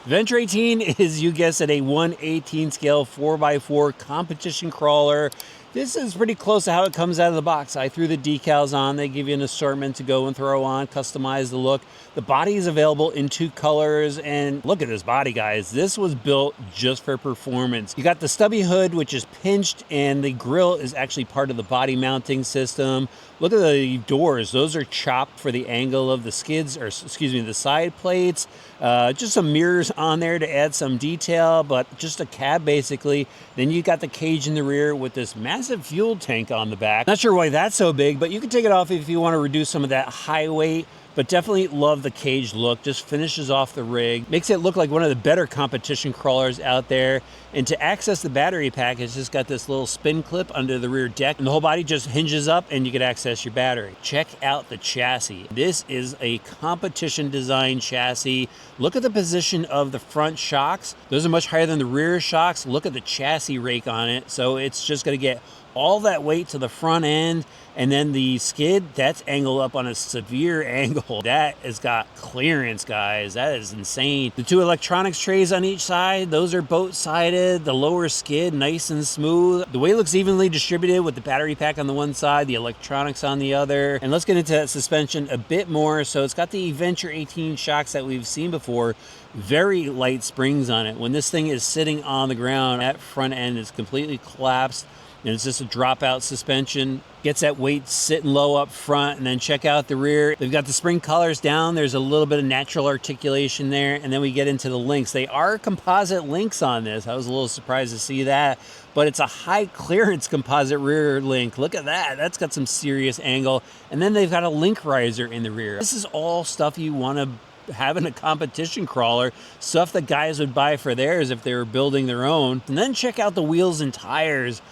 Adventure 18 is, you guessed it, a 1/18 scale 4x4 competition crawler. This is pretty close to how it comes out of the box. I threw the decals on. They give you an assortment to go and throw on, customize the look. The body is available in 2 colors, and look at this body, guys. This was built just for performance. You got the stubby hood, which is pinched, and the grille is actually part of the body mounting system. Look at the doors. Those are chopped for the angle of the skids, or excuse me, the side plates. Just some mirrors on there to add some detail, but just a cab basically. Then you got the cage in the rear with this massive fuel tank on the back. Not sure why that's so big, but you can take it off if you want to reduce some of that high weight. But definitely love the cage look. Just finishes off the rig. Makes it look like one of the better competition crawlers out there. And to access the battery pack, it's just got this little spin clip under the rear deck. And the whole body just hinges up and you can access your battery. Check out the chassis. This is a competition design chassis. Look at the position of the front shocks. Those are much higher than the rear shocks. Look at the chassis rake on it. So it's just gonna get all that weight to the front end, and then the skid, that's angled up on a severe angle. That has got clearance, guys. That is insane. The 2 electronics trays on each side, those are boat-sided. The lower skid, nice and smooth. The weight looks evenly distributed with the battery pack on the one side, the electronics on the other. And let's get into that suspension a bit more. So it's got the Adventure 18 shocks that we've seen before. Very light springs on it. When this thing is sitting on the ground, that front end is completely collapsed. And it's just a dropout suspension. Gets that weight sitting low up front, and then check out the rear. They've got the spring collars down. There's a little bit of natural articulation there, and then we get into the links. They are composite links on this. I was a little surprised to see that, but it's a high clearance composite rear link. Look at that. That's got some serious angle. And then they've got a link riser in the rear. This is all stuff you want to have in a competition crawler, stuff that guys would buy for theirs if they were building their own. And then check out the wheels and tires.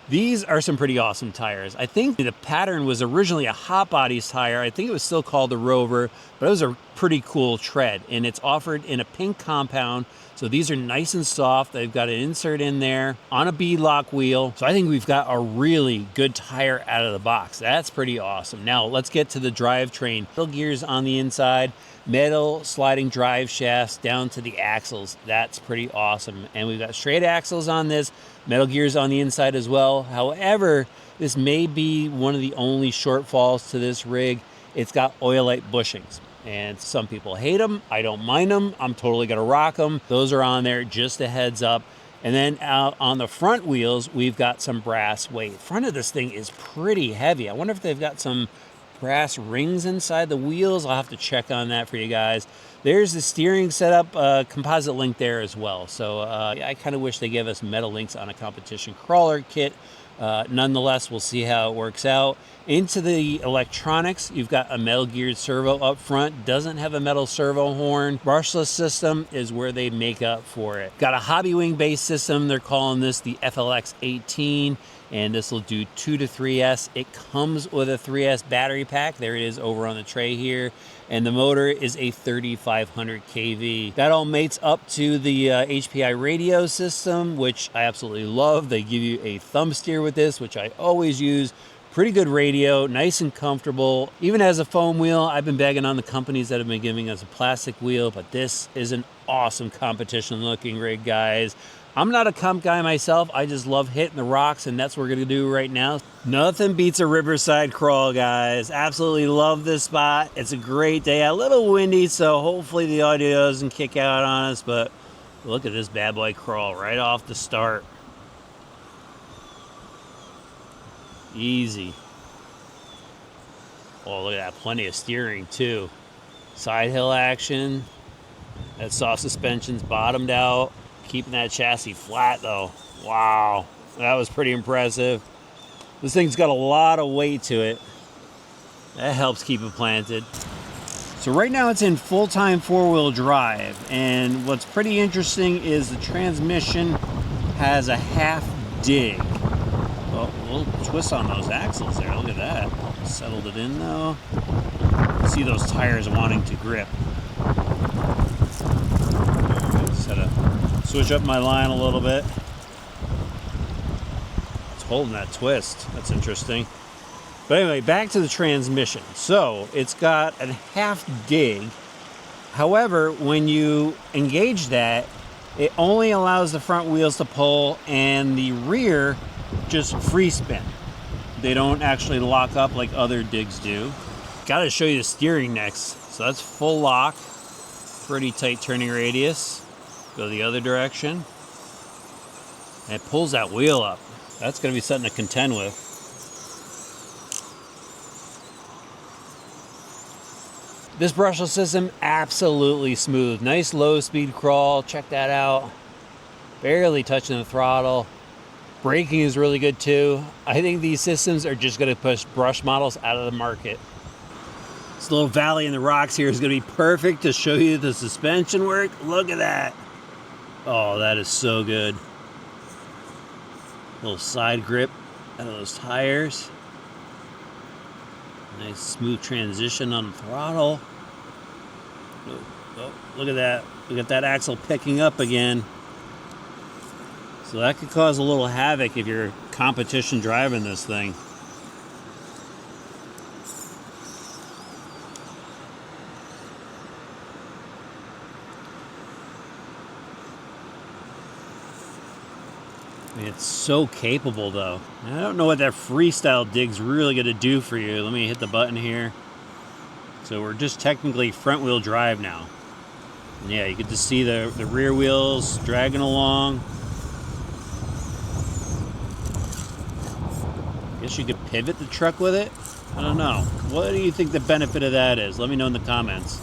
These are some pretty awesome tires. I think the pattern was originally a Hot Bodies tire. I think it was still called a Rover, but it was a pretty cool tread, and it's offered in a pink compound. So these are nice and soft. They've got an insert in there on a beadlock wheel. So I think we've got a really good tire out of the box. That's pretty awesome. Now let's get to the drivetrain. Metal gears on the inside, metal sliding drive shafts down to the axles. That's pretty awesome. And we've got straight axles on this, metal gears on the inside as well. However, this may be one of the only shortfalls to this rig. It's got oilite bushings. And some people hate them. I don't mind them. I'm totally gonna rock them. Those are on there, just a heads up. And then out on the front wheels, we've got some brass weight. Front of this thing is pretty heavy. I wonder if they've got some brass rings inside the wheels. I'll have to check on that for you guys. There's the steering setup, composite link there as well. So I kind of wish they gave us metal links on a competition crawler kit. Nonetheless, we'll see how it works out. Into the electronics, you've got a metal geared servo up front. Doesn't have a metal servo horn. Brushless system is where they make up for it. Got a hobby wing based system. They're calling this the FLX 18. And this will do 2 to 3S. It comes with a 3S battery pack. There it is over on the tray here. And the motor is a 3500 kV. That all mates up to the HPI radio system, which I absolutely love. They give you a thumb steer with this, which I always use. Pretty good radio, nice and comfortable. Even as a foam wheel, I've been bagging on the companies that have been giving us a plastic wheel, but this is an awesome competition looking rig, guys. I'm not a comp guy myself. I just love hitting the rocks, and that's what we're gonna do right now. Nothing beats a riverside crawl, guys. Absolutely love this spot. It's a great day. A little windy, so hopefully the audio doesn't kick out on us, but look at this bad boy crawl right off the start. Easy. Oh, look at that. Plenty of steering, too. Side hill action. That soft suspension's bottomed out. Keeping that chassis flat, though. Wow. That was pretty impressive. This thing's got a lot of weight to it. That helps keep it planted. So right now it's in full-time four-wheel drive. And what's pretty interesting is the transmission has a half dig. Well, a little twist on those axles there. Look at that. Settled it in though. See those tires wanting to grip. Just had to switch up my line a little bit. It's holding that twist. That's interesting. But anyway, back to the transmission. So it's got a half dig, However, when you engage that, it only allows the front wheels to pull and the rear just free spin. They don't actually lock up like other digs do. Gotta show you the steering next. So that's full lock, pretty tight turning radius. Go the other direction. And it pulls that wheel up. That's gonna be something to contend with. This brushless system, absolutely smooth. Nice low speed crawl, check that out. Barely touching the throttle. Braking is really good too. I think these systems are just gonna push brush models out of the market. This little valley in the rocks here is gonna be perfect to show you the suspension work. Look at that. Oh, that is so good. Little side grip out of those tires. Nice smooth transition on the throttle. Oh, look at that. Look at that axle picking up again. So that could cause a little havoc if you're competition driving this thing. I mean, it's so capable though. I don't know what that freestyle dig's really gonna do for you. Let me hit the button here. So we're just technically front wheel drive now. And yeah, you get to see the rear wheels dragging along. Guess you could pivot the truck with it. I don't know. What do you think the benefit of that is? Let me know in the comments.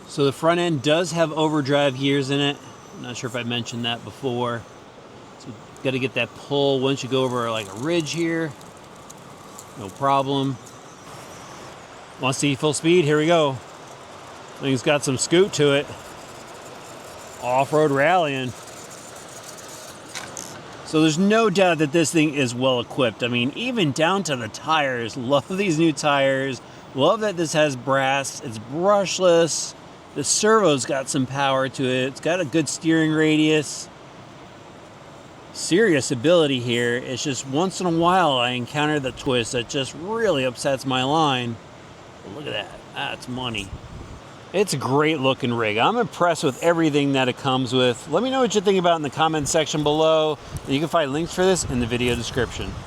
So the front end does have overdrive gears in it. I'm not sure if I mentioned that before. So you've got to get that pull once you go over like a ridge here. No problem. Want to see full speed? Here we go. Thing's got some scoot to it. Off-road rallying. So there's no doubt that this thing is well equipped. I mean, even down to the tires. Love these new tires. Love that this has brass. It's brushless. The servo's got some power to it. It's got a good steering radius. Serious ability here. It's just once in a while I encounter the twist that just really upsets my line. But look at that. That's money. It's a great looking rig. I'm impressed with everything that it comes with. Let me know what you think about in the comment section below. You can find links for this in the video description.